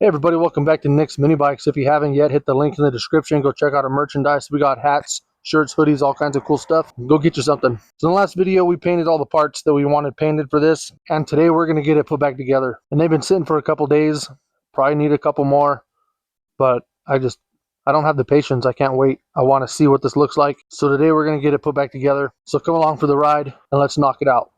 Hey everybody, welcome back to Nicsminibikes. If you haven't yet, hit the link in the description. Go check out our merchandise. We got hats, shirts, hoodies, all kinds of cool stuff. Go get you something. So in the last video, we painted all the parts that we wanted painted for this, and today we're going to get it put back together. And they've been sitting for a couple days. Probably need a couple more, but I don't have the patience. I can't wait. I want to see what this looks like. So today we're going to get it put back together. So come along for the ride and let's knock it out.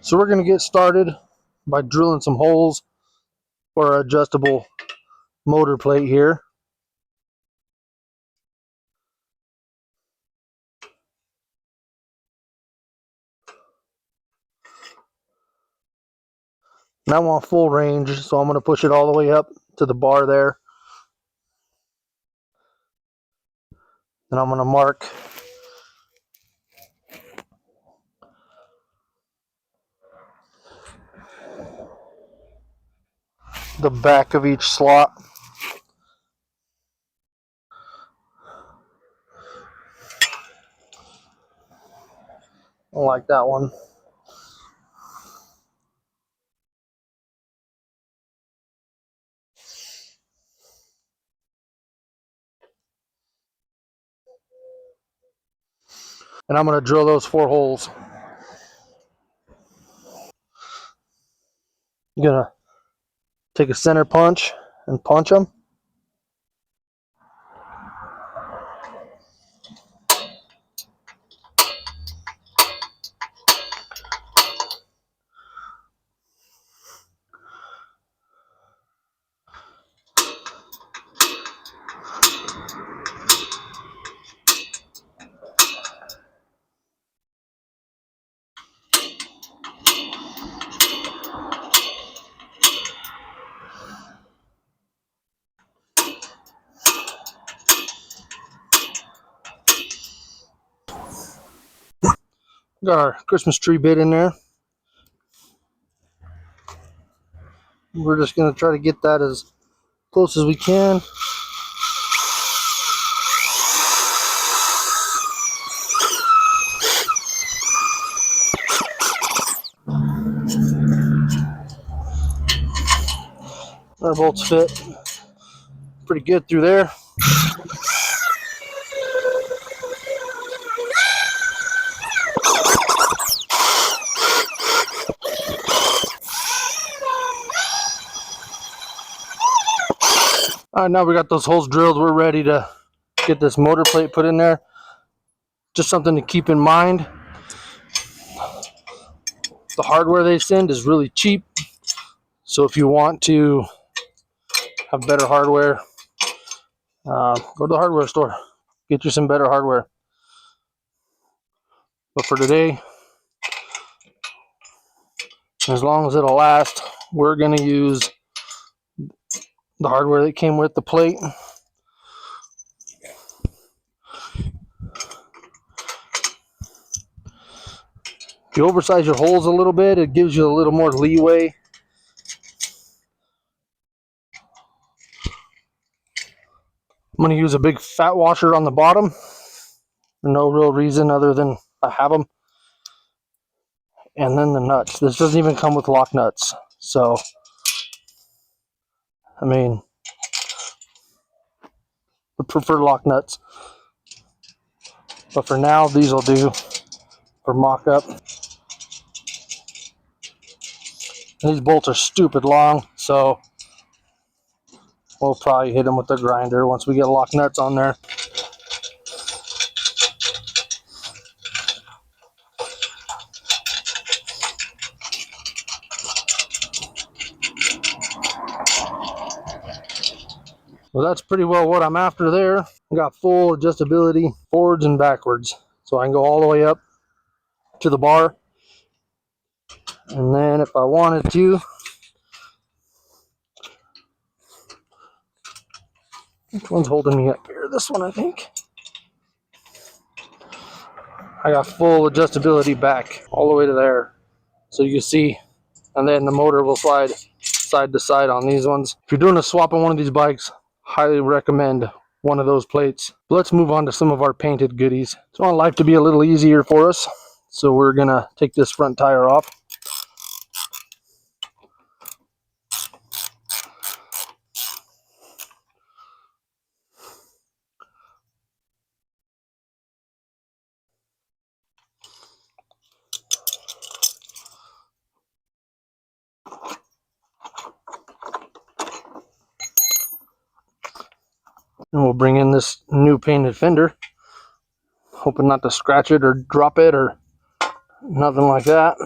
So we're going to get started by drilling some holes for our adjustable motor plate here. And I want full range, so I'm going to push it all the way up to the bar there. And I'm going to mark the back of each slot. I like that one. And I'm going to drill those 4 holes. I'm going to take a center punch and punch them. Got our Christmas tree bit in there. We're just going to try to get that as close as we can. Our bolts fit pretty good through there. Alright, now we got those holes drilled. We're ready to get this motor plate put in there. Just something to keep in mind. The hardware they send is really cheap. So if you want to have better hardware, go to the hardware store. Get you some better hardware. But for today, as long as it'll last, we're going to use the hardware that came with the plate. If you oversize your holes a little bit, it gives you a little more leeway. I'm going to use a big fat washer on the bottom. For no real reason other than I have them. And then the nuts. This doesn't even come with lock nuts. So, I mean, I prefer lock nuts. But for now, these will do for mock-up. These bolts are stupid long, so we'll probably hit them with the grinder once we get lock nuts on there. Well, that's pretty well what I'm after there. I got full adjustability forwards and backwards, so I can go all the way up to the bar. And then if I wanted to, which one's holding me up here? This one, I think. I got full adjustability back all the way to there, so you can see. And then the motor will slide side to side on these ones. If you're doing a swap on one of these bikes, highly recommend one of those plates. But let's move on to some of our painted goodies. So I want life to be a little easier for us, so we're gonna take this front tire off. And we'll bring in this new painted fender, hoping not to scratch it or drop it or nothing like that.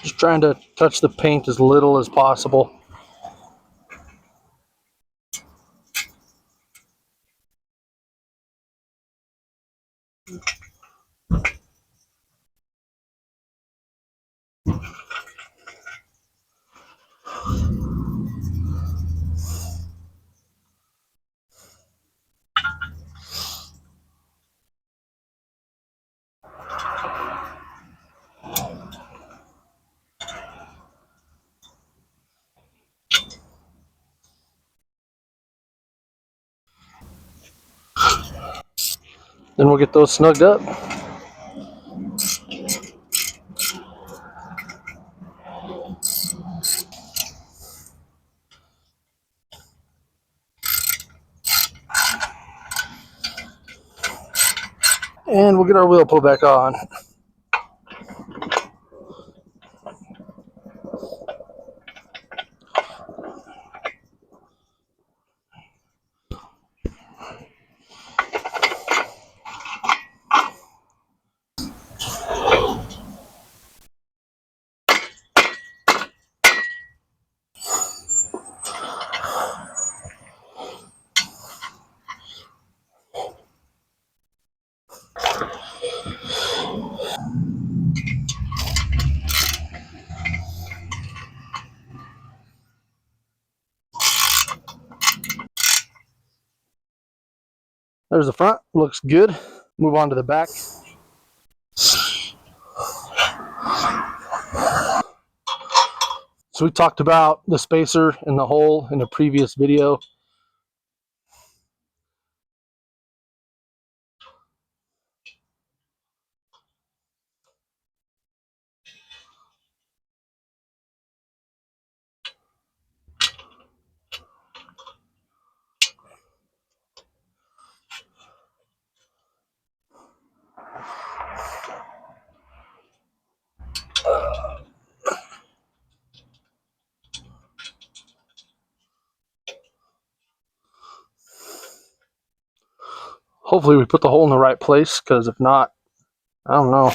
Just trying to touch the paint as little as possible. Then we'll get those snugged up. And we'll get our wheel pull back on. There's the front, looks good. Move on to the back. So we talked about the spacer and the hole in the previous video. Hopefully we put the hole in the right place, because if not, I don't know.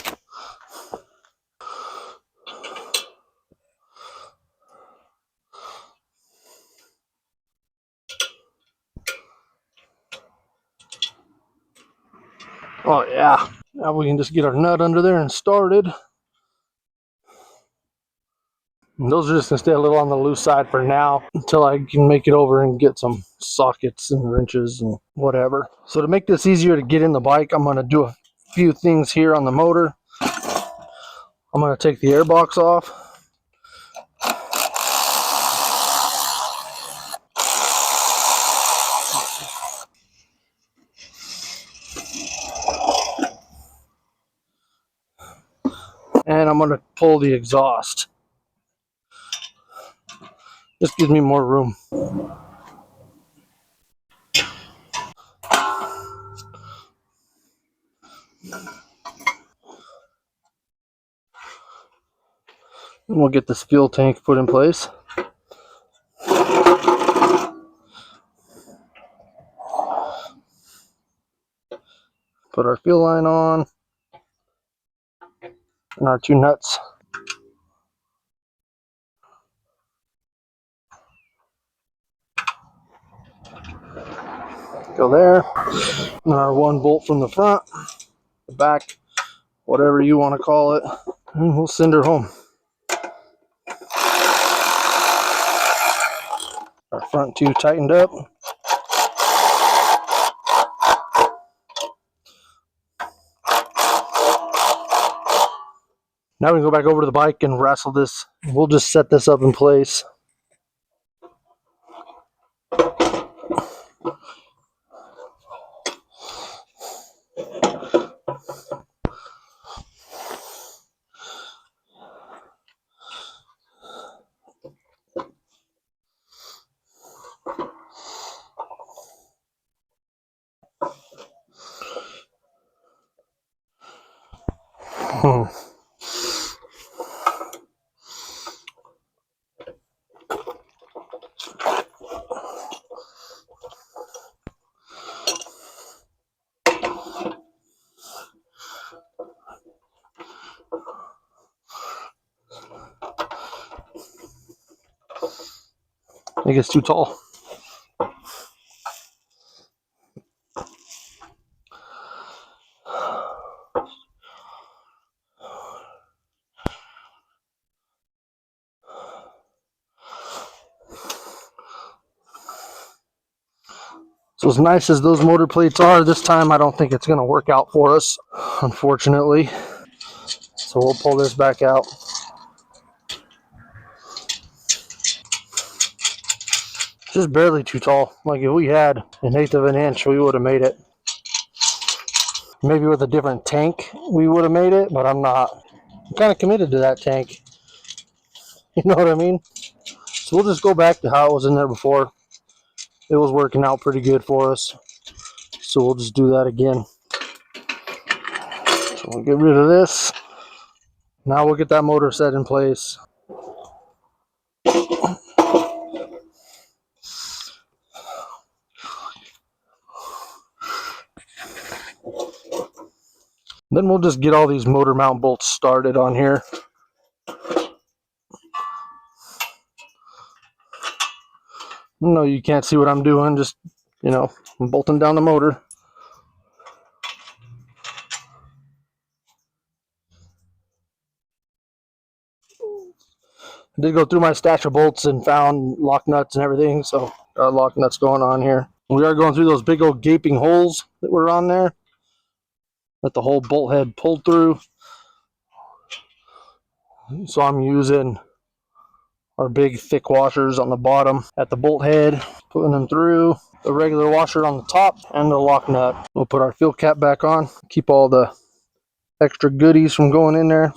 Oh yeah. Now we can just get our nut under there and started. And those are just going to stay a little on the loose side for now until I can make it over and get some sockets and wrenches and whatever. So to make this easier to get in the bike, I'm going to do a few things here on the motor. I'm going to take the air box off. And I'm going to pull the exhaust. This gives me more room. And we'll get this fuel tank put in place. Put our fuel line on. And our two nuts. Go there. And our one bolt from the front, the back, whatever you want to call it. And we'll send her home. Our front two tightened up. Now we can go back over to the bike and wrestle this. We'll just set this up in place. I think it's too tall. So as nice as those motor plates are, this time I don't think it's going to work out for us, unfortunately. So we'll pull this back out. Just barely too tall. Like if we had 1/8 of an inch, we would have made it. Maybe with a different tank, we would have made it, but I'm not. I'm kind of committed to that tank. You know what I mean? So we'll just go back to how it was in there before. It was working out pretty good for us. So we'll just do that again. So we'll get rid of this. Now we'll get that motor set in place. Then we'll just get all these motor mount bolts started on here. No, you can't see what I'm doing. Just, I'm bolting down the motor. I did go through my stash of bolts and found lock nuts and everything, so got lock nuts going on here. We are going through those big old gaping holes that were on there that the whole bolt head pulled through. So I'm using our big thick washers on the bottom at the bolt head, putting them through, the regular washer on the top, and the lock nut. We'll put our fill cap back on, keep all the extra goodies from going in there.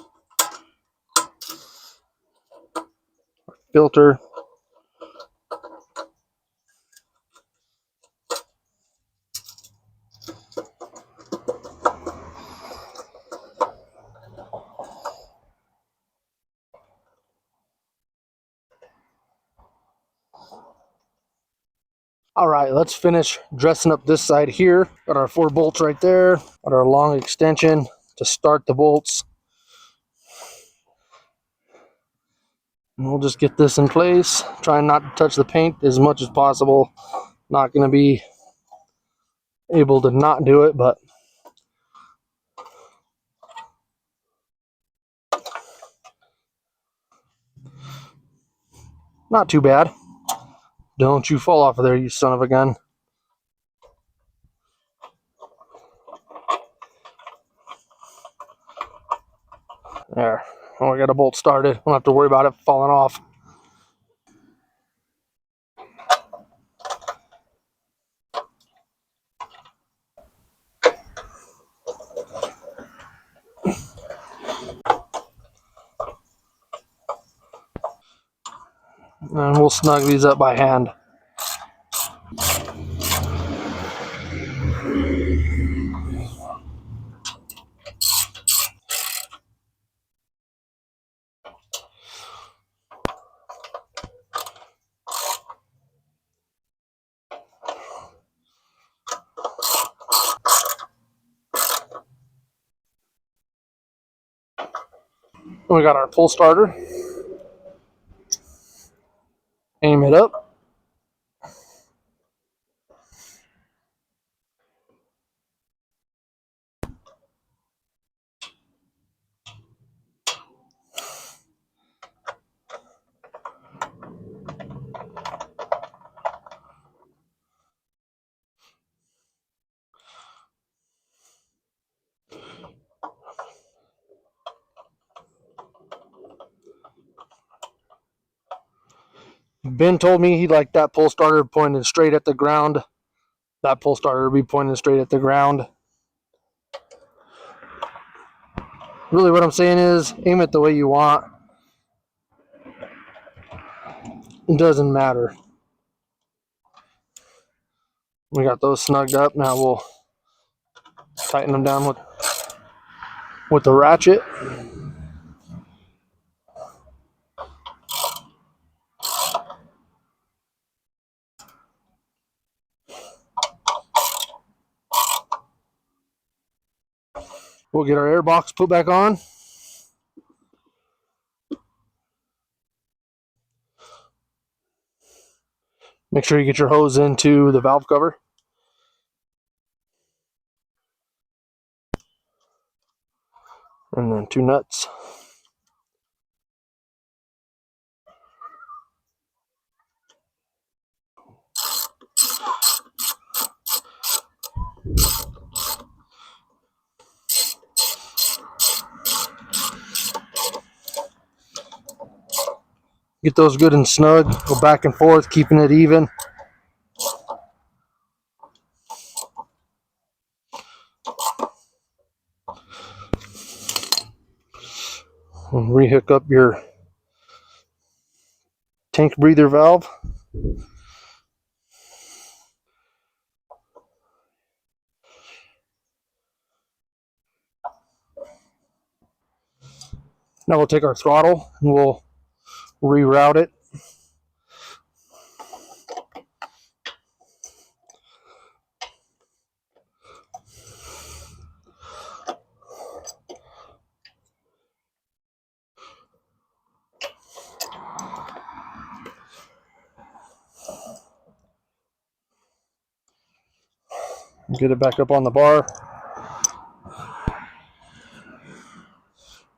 Filter. All right, let's finish dressing up this side here. Got our 4 bolts right there. Got our long extension to start the bolts. And we'll just get this in place. Trying not to touch the paint as much as possible. Not going to be able to not do it, but not too bad. Don't you fall off of there, you son of a gun. There. Oh, I got a bolt started. Don't have to worry about it falling off. And we'll snug these up by hand. We got our pull starter. Aim it up. Ben told me he'd like that pull starter pointed straight at the ground. That pull starter will be pointed straight at the ground. Really what I'm saying is aim it the way you want. It doesn't matter. We got those snugged up. Now we'll tighten them down with the ratchet. We'll get our air box put back on. Make sure you get your hose into the valve cover. And then 2 nuts. Get those good and snug. Go back and forth, keeping it even. And rehook up your tank breather valve. Now we'll take our throttle and we'll reroute it. Get it back up on the bar.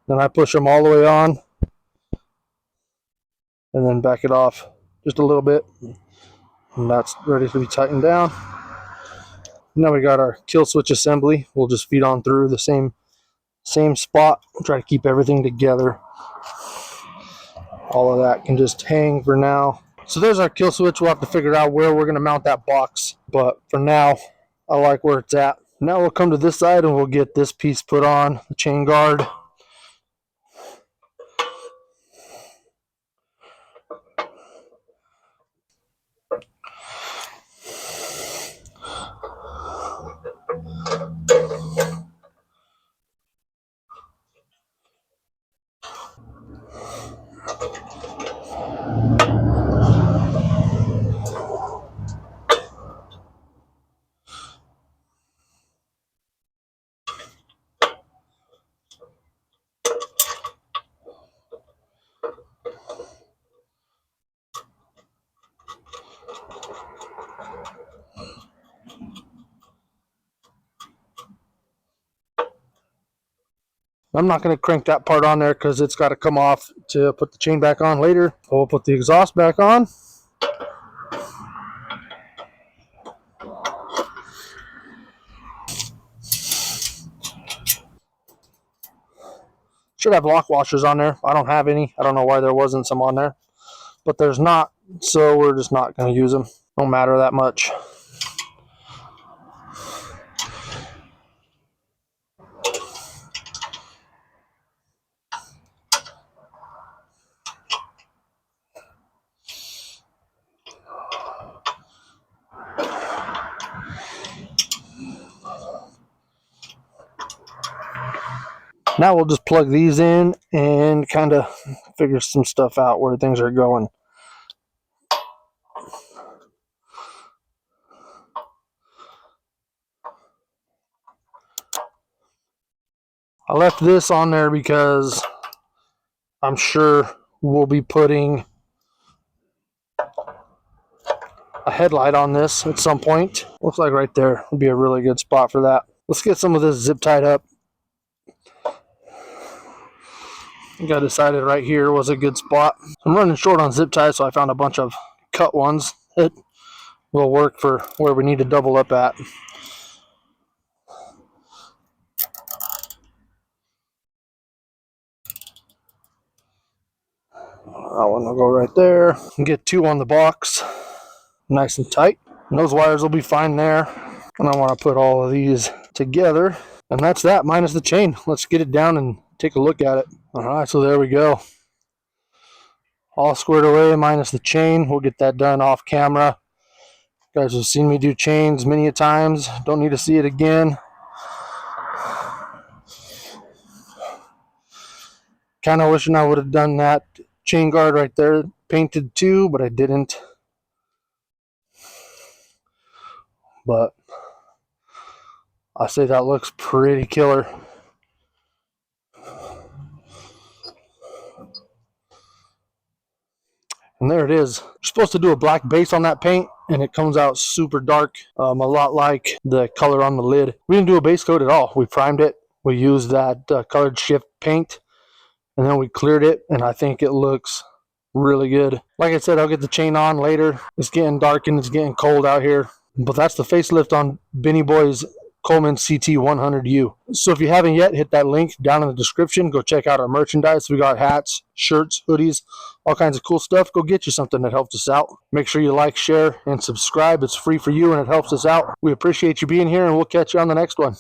Then I push them all the way on and then back it off just a little bit. And that's ready to be tightened down. Now we got our kill switch assembly. We'll just feed on through the same spot. We'll try to keep everything together. All of that can just hang for now. So there's our kill switch. We'll have to figure out where we're going to mount that box. But for now, I like where it's at. Now we'll come to this side and we'll get this piece put on, the chain guard. I'm not going to crank that part on there because it's got to come off to put the chain back on later. We'll put the exhaust back on. Should have lock washers on there. I don't have any. I don't know why there wasn't some on there, but there's not, so we're just not going to use them. Don't matter that much. Now we'll just plug these in and kind of figure some stuff out where things are going. I left this on there because I'm sure we'll be putting a headlight on this at some point. Looks like right there would be a really good spot for that. Let's get some of this zip tied up. I think I decided right here was a good spot. I'm running short on zip ties, so I found a bunch of cut ones that will work for where we need to double up at. That one will go right there. Get 2 on the box, nice and tight. And those wires will be fine there. And I want to put all of these together. And that's that, minus the chain. Let's get it down and take a look at it. All right, so there we go. All squared away, minus the chain. We'll get that done off camera. You guys have seen me do chains many a times. Don't need to see it again. Kind of wishing I would have done that chain guard right there painted too, but I didn't. But I say that looks pretty killer. And there it is. You're supposed to do a black base on that paint, and it comes out super dark, a lot like the color on the lid. We didn't do a base coat at all. We primed it. We used that colored shift paint, and then we cleared it, and I think it looks really good. Like I said, I'll get the chain on later. It's getting dark and it's getting cold out here. But that's the facelift on Benny Boy's Coleman CT100U. So if you haven't yet, hit that link down in the description. Go check out our merchandise. We got hats, shirts, hoodies, all kinds of cool stuff. Go get you something that helps us out. Make sure you like, share, and subscribe. It's free for you and it helps us out. We appreciate you being here, and we'll catch you on the next one.